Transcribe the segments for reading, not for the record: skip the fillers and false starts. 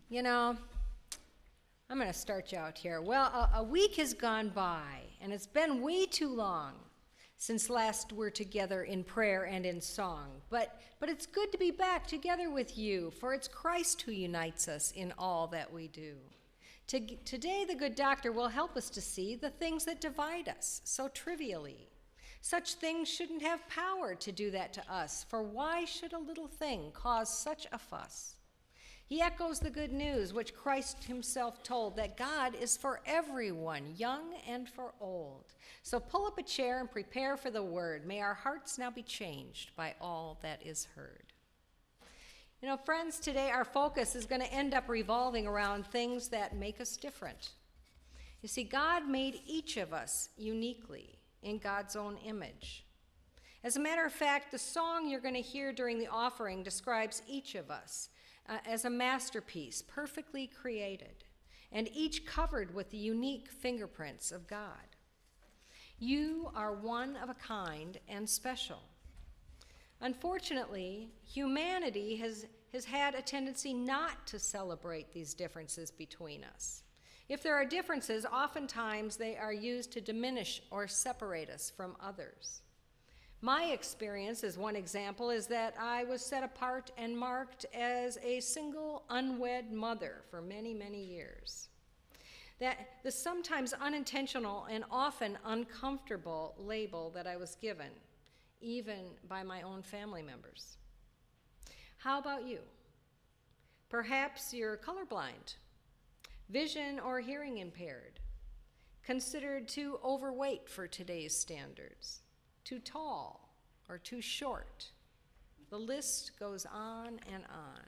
You know, I'm going to start you out here. Well, a week has gone by, and it's been way too long since last we're together in prayer and in song. But it's good to be back together with you, for it's Christ who unites us in all that we do. Today, the good doctor will help us to see the things that divide us so trivially. Such things shouldn't have power to do that to us, for why should a little thing cause such a fuss? He echoes the good news which Christ himself told, that God is for everyone, young and for old. So pull up a chair and prepare for the word. May our hearts now be changed by all that is heard. You know, friends, today our focus is going to end up revolving around things that make us different. You see, God made each of us uniquely in God's own image. As a matter of fact, the song you're going to hear during the offering describes each of us as a masterpiece, perfectly created, and each covered with the unique fingerprints of God. You are one of a kind and special. Unfortunately, humanity has had a tendency not to celebrate these differences between us. If there are differences, oftentimes they are used to diminish or separate us from others. My experience, as one example, is that I was set apart and marked as a single unwed mother for many, many years. That the sometimes unintentional and often uncomfortable label that I was given, even by my own family members. How about you? Perhaps you're colorblind, vision or hearing impaired, considered too overweight for today's standards, too tall or too short. The list goes on and on.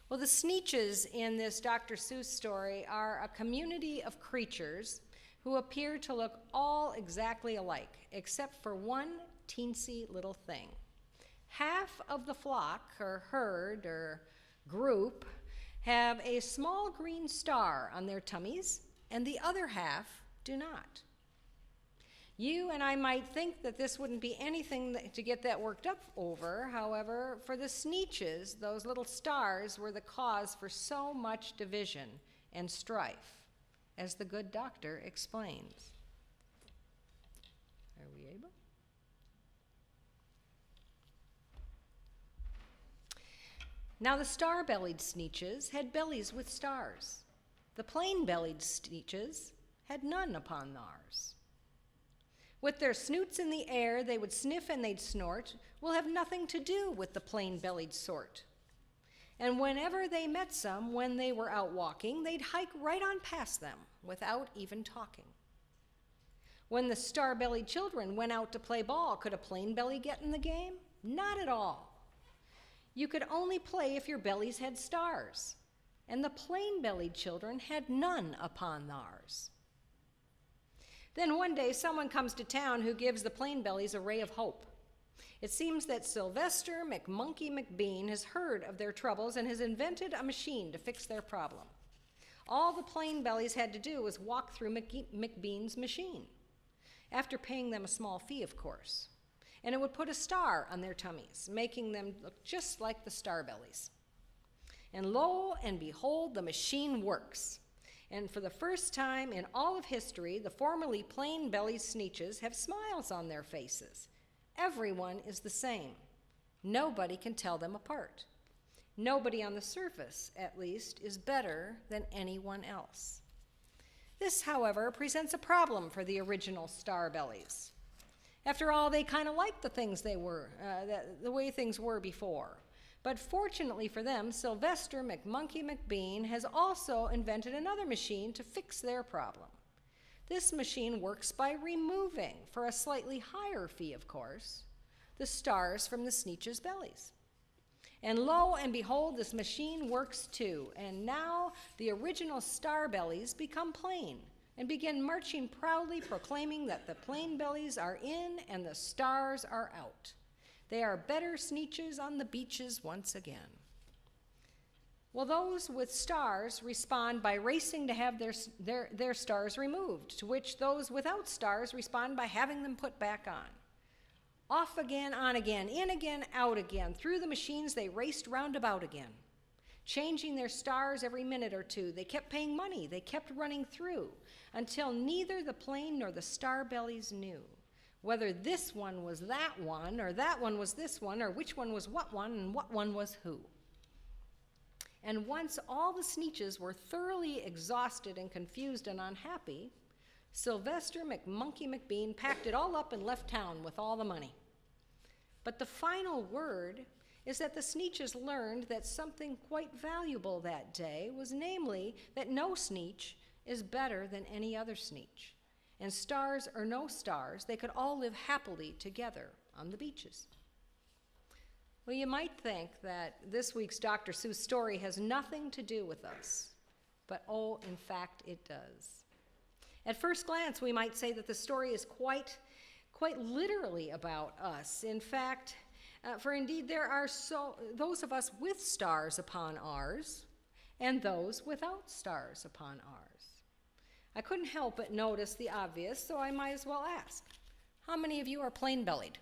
Well, the Sneetches in this Dr. Seuss story are a community of creatures who appear to look all exactly alike, except for one teensy little thing. Half of the flock, or herd, or group, have a small green star on their tummies, and the other half do not. You and I might think that this wouldn't be anything to get that worked up over. However, for the Sneetches, those little stars were the cause for so much division and strife, as the good doctor explains. Are we able? Now the star-bellied Sneetches had bellies with stars. The plain-bellied Sneetches had none upon theirs. With their snoots in the air, they would sniff and they'd snort, will have nothing to do with the plain-bellied sort. And whenever they met some, when they were out walking, they'd hike right on past them without even talking. When the star-bellied children went out to play ball, could a plain belly get in the game? Not at all. You could only play if your bellies had stars, and the plain-bellied children had none upon theirs. Then one day someone comes to town who gives the plain bellies a ray of hope. It seems that Sylvester McMonkey McBean has heard of their troubles and has invented a machine to fix their problem. All the plain bellies had to do was walk through McBean's machine, after paying them a small fee, of course. And it would put a star on their tummies, making them look just like the star bellies. And lo and behold, the machine works. And for the first time in all of history, the formerly plain-bellied Sneetches have smiles on their faces. Everyone is the same. Nobody can tell them apart. Nobody on the surface, at least, is better than anyone else. This, however, presents a problem for the original star-bellies. After all, they kind of liked the things they were, the way things were before. But fortunately for them, Sylvester McMonkey McBean has also invented another machine to fix their problem. This machine works by removing, for a slightly higher fee, of course, the stars from the Sneetches' bellies. And lo and behold, this machine works too, and now the original star bellies become plain and begin marching proudly, proclaiming that the plain bellies are in and the stars are out. They are better Sneetches on the beaches once again. Well, those with stars respond by racing to have their stars removed, to which those without stars respond by having them put back on. Off again, on again, in again, out again. Through the machines they raced round about again. changing their stars every minute or two. They kept paying money. They kept running through until neither the plane nor the Starbellies knew whether this one was that one, or that one was this one, or which one was what one, and what one was who. And once all the Sneetches were thoroughly exhausted and confused and unhappy, Sylvester McMonkey McBean packed it all up and left town with all the money. But the final word is that the Sneetches learned that something quite valuable that day was, namely, that no Sneetch is better than any other Sneetch. And stars or no stars, they could all live happily together on the beaches. Well, you might think that this week's Dr. Seuss story has nothing to do with us, but oh, in fact, it does. At first glance, we might say that the story is quite literally about us. In fact, for indeed there are those of us with stars upon ours, and those without stars upon ours. I couldn't help but notice the obvious, so I might as well ask. How many of you are plain-bellied?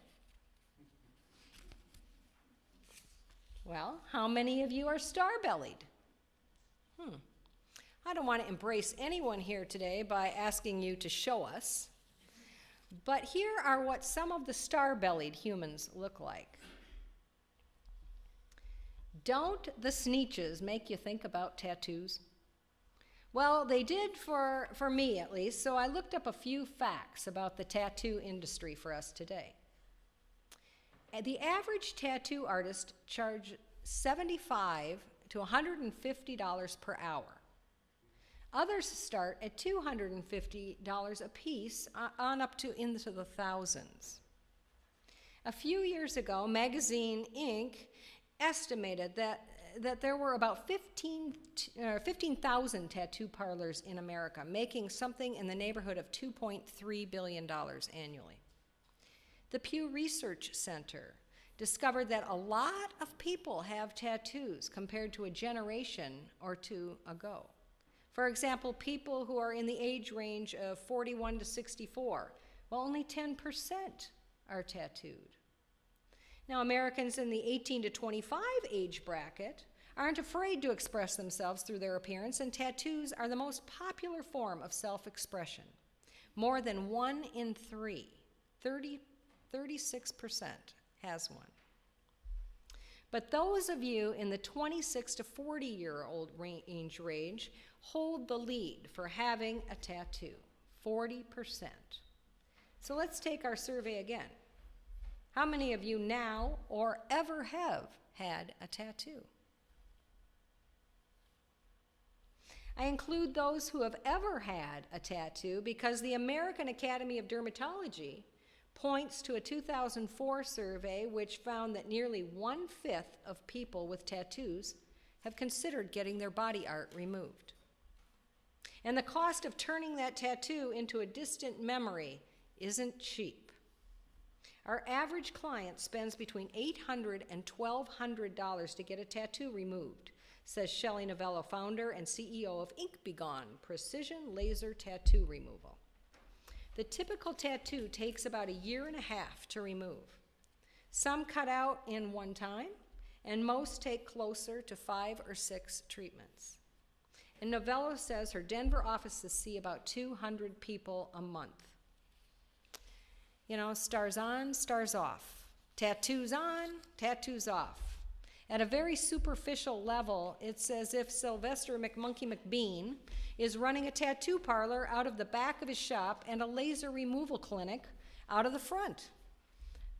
Well, how many of you are star-bellied? I don't want to embrace anyone here today by asking you to show us, but here are what some of the star-bellied humans look like. Don't the Sneetches make you think about tattoos? Well, they did for me at least, so I looked up a few facts about the tattoo industry for us today. The average tattoo artist charges $75 to $150 per hour. Others start at $250 a piece on up to into the thousands. A few years ago, Magazine Inc. estimated that there were about 15,000 tattoo parlors in America, making something in the neighborhood of $2.3 billion annually. The Pew Research Center discovered that a lot of people have tattoos compared to a generation or two ago. For example, people who are in the age range of 41 to 64, well, only 10% are tattooed. Now, Americans in the 18 to 25 age bracket aren't afraid to express themselves through their appearance, and tattoos are the most popular form of self-expression. More than 1 in 3, 36% has one. But those of you in the 26 to 40-year-old age range hold the lead for having a tattoo, 40%. So let's take our survey again. How many of you now or ever have had a tattoo? I include those who have ever had a tattoo because the American Academy of Dermatology points to a 2004 survey which found that nearly 1/5 of people with tattoos have considered getting their body art removed. And the cost of turning that tattoo into a distant memory isn't cheap. Our average client spends between $800 and $1,200 to get a tattoo removed, says Shelley Novello, founder and CEO of Ink B Gone, Precision Laser Tattoo Removal. The typical tattoo takes about 1.5 years to remove. Some cut out in one time, and most take closer to 5 or 6 treatments. And Novello says her Denver offices see about 200 people a month. You know, stars on, stars off. Tattoos on, tattoos off. At a very superficial level, it's as if Sylvester McMonkey McBean is running a tattoo parlor out of the back of his shop and a laser removal clinic out of the front.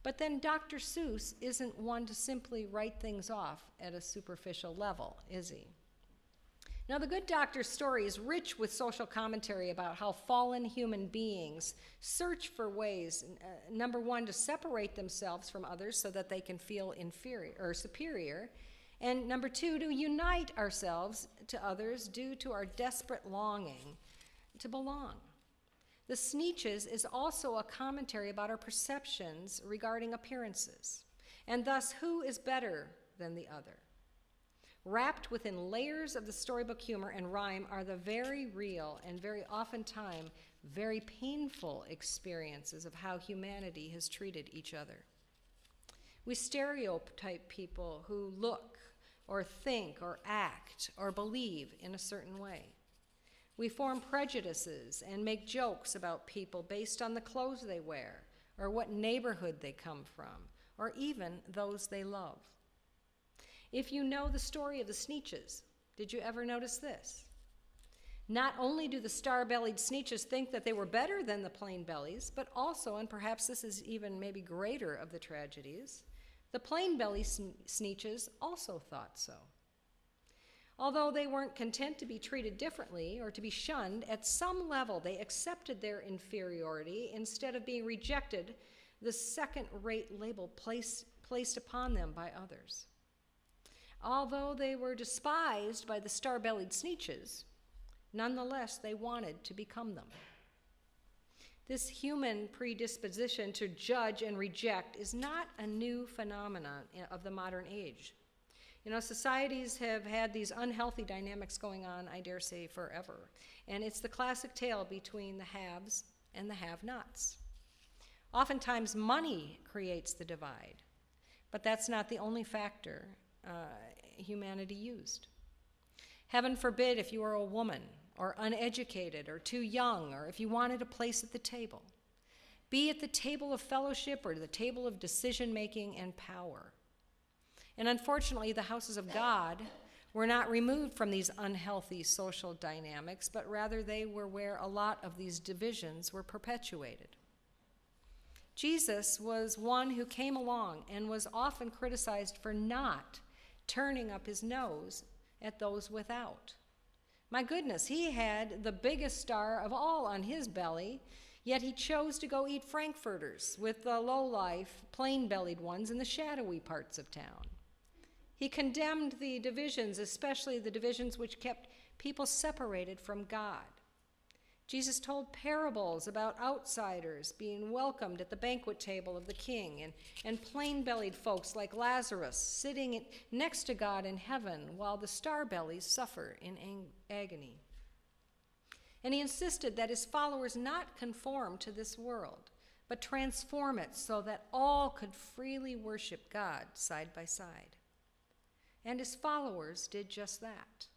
But then Dr. Seuss isn't one to simply write things off at a superficial level, is he? Now, the Good Doctor's story is rich with social commentary about how fallen human beings search for ways, number one, to separate themselves from others so that they can feel inferior or superior, and number two, to unite ourselves to others due to our desperate longing to belong. The Sneetches is also a commentary about our perceptions regarding appearances, and thus who is better than the other. Wrapped within layers of the storybook humor and rhyme are the very real and very oftentimes very painful experiences of how humanity has treated each other. We stereotype people who look or think or act or believe in a certain way. We form prejudices and make jokes about people based on the clothes they wear, or what neighborhood they come from, or even those they love. If you know the story of the Sneetches, did you ever notice this? Not only do the star-bellied Sneetches think that they were better than the plain bellies, but also, and perhaps this is even maybe greater of the tragedies, the plain-belly Sneetches also thought so. Although they weren't content to be treated differently or to be shunned, at some level they accepted their inferiority instead of being rejected, the second-rate label placed upon them by others. Although they were despised by the star-bellied Sneetches, nonetheless, they wanted to become them. This human predisposition to judge and reject is not a new phenomenon of the modern age. You know, societies have had these unhealthy dynamics going on, I dare say, forever. And it's the classic tale between the haves and the have-nots. Oftentimes, money creates the divide, but that's not the only factor humanity used. Heaven forbid if you are a woman, or uneducated, or too young, or if you wanted a place at the table. Be at the table of fellowship or the table of decision-making and power. And unfortunately, the houses of God were not removed from these unhealthy social dynamics, but rather they were where a lot of these divisions were perpetuated. Jesus was one who came along and was often criticized for not turning up his nose at those without. My goodness, he had the biggest star of all on his belly, yet he chose to go eat frankfurters with the low-life, plain-bellied ones in the shadowy parts of town. He condemned the divisions, especially the divisions which kept people separated from God. Jesus told parables about outsiders being welcomed at the banquet table of the king, and plain-bellied folks like Lazarus sitting next to God in heaven while the star-bellies suffer in agony. And he insisted that his followers not conform to this world, but transform it so that all could freely worship God side by side. And his followers did just that.